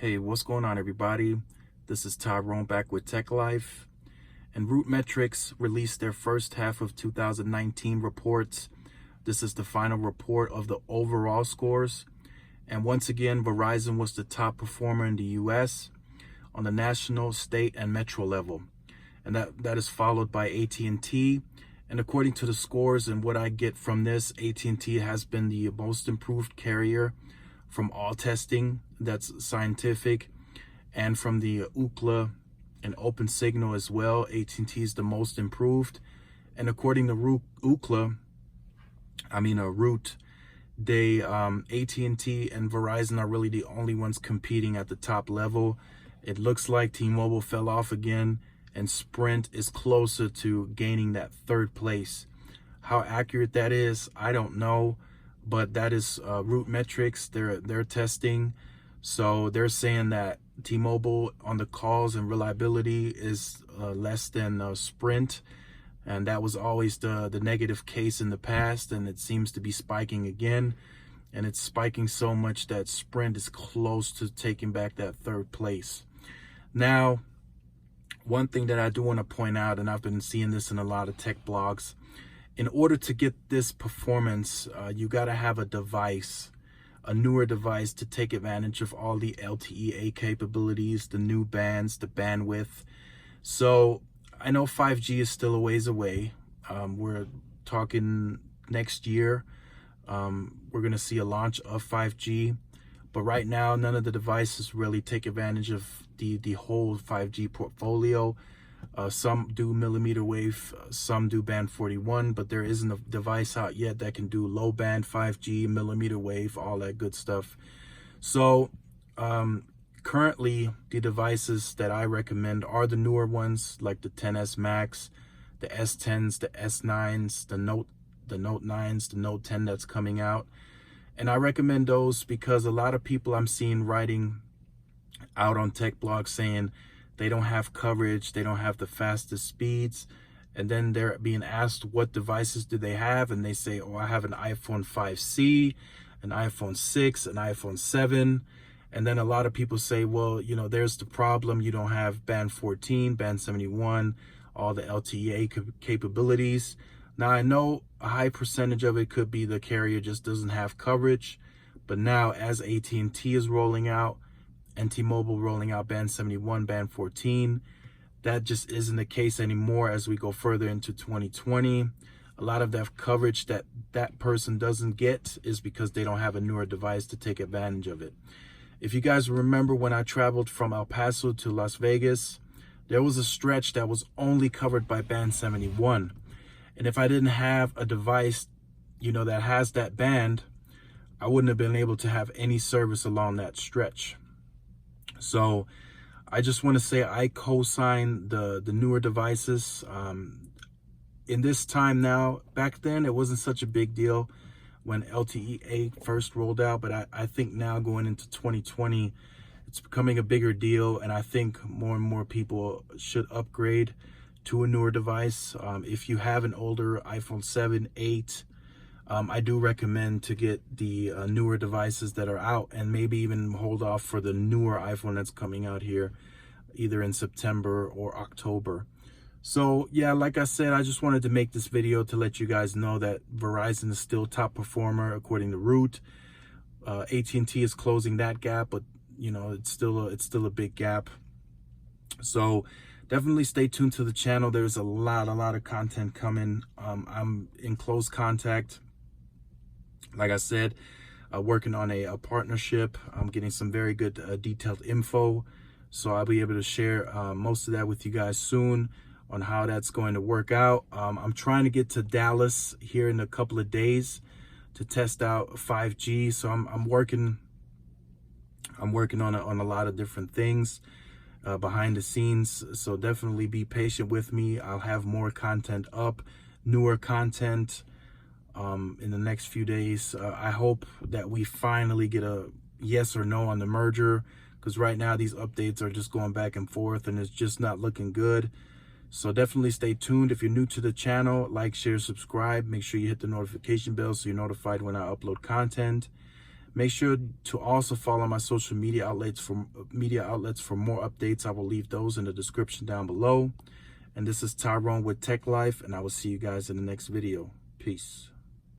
Hey, what's going on, everybody? This is Tyrone back with Tech Life. And Rootmetrics released their first half of 2019 reports. This is the final report of the overall scores. And once again, Verizon was the top performer in the US on the national, state, and metro level. And that is followed by At&T. And according to the scores and what I get from this, At&T has been the most improved carrier from all testing that's scientific, and from the Ookla and Open Signal as well. At&T is the most improved. And according to Root, they At&T and Verizon are really the only ones competing at the top level. It looks like T-Mobile fell off again, and Sprint is closer to gaining that third place. How accurate that is, I don't know, but that is Rootmetrics. They're testing, so they're saying that T-Mobile on the calls and reliability is less than Sprint, and that was always the negative case in the past, and it seems to be spiking again, and it's spiking so much that Sprint is close to taking back that third place. Now, one thing that I do want to point out, and I've been seeing this in a lot of tech blogs, in order to get this performance, you got to have a device, a newer device, to take advantage of all the LTE capabilities, the new bands, the bandwidth. So I know 5G is still a ways away. We're talking next year. We're going to see a launch of 5G. But right now, none of the devices really take advantage of the whole 5G portfolio. Some do millimeter wave, some do band 41, but there isn't a device out yet that can do low band 5G, millimeter wave, all that good stuff. So currently, the devices that I recommend are the newer ones, like the XS Max, the S10s, the S9s, the Note 9s, the Note 10 that's coming out. And I recommend those because a lot of people I'm seeing writing out on tech blogs saying they don't have coverage, they don't have the fastest speeds, and then they're being asked what devices do they have, and they say, oh, I have an iPhone 5C, an iPhone 6, an iPhone 7, and then a lot of people say, well, you know, there's the problem, you don't have band 14, band 71, all the LTE capabilities. Now, I know a high percentage of it could be the carrier just doesn't have coverage, but now as At&T is rolling out and T-Mobile rolling out band 71, band 14, that just isn't the case anymore as we go further into 2020. A lot of that coverage that person doesn't get is because they don't have a newer device to take advantage of it. If you guys remember, when I traveled from El Paso to Las Vegas, there was a stretch that was only covered by band 71. And if I didn't have a device, you know, that has that band, I wouldn't have been able to have any service along that stretch. So I just want to say I co-sign the newer devices. In this time now, back then it wasn't such a big deal when LTE first rolled out, but I think now going into 2020, it's becoming a bigger deal, and I think more and more people should upgrade to a newer device. If you have an older iPhone 7, 8, I do recommend to get the newer devices that are out, and maybe even hold off for the newer iPhone that's coming out here either in September or October. So yeah, like I said, I just wanted to make this video to let you guys know that Verizon is still top performer according to Root. At&T is closing that gap, but you know, it's still a big gap. So definitely stay tuned to the channel. There's a lot of content coming. I'm in close contact, like I said, working on a partnership. I'm getting some very good detailed info, so I'll be able to share most of that with you guys soon on how that's going to work out. I'm trying to get to Dallas here in a couple of days to test out 5G, so I'm working on a lot of different things behind the scenes, so definitely be patient with me. I'll have more content up, newer content in the next few days. I hope that we finally get a yes or no on the merger, because right now these updates are just going back and forth and it's just not looking good. So definitely stay tuned. If you're new to the channel, like, share, subscribe. Make sure you hit the notification bell so you're notified when I upload content. Make sure to also follow my social media outlets for more updates. I will leave those in the description down below. And this is Tyrone with Tech Life, and I will see you guys in the next video. Peace.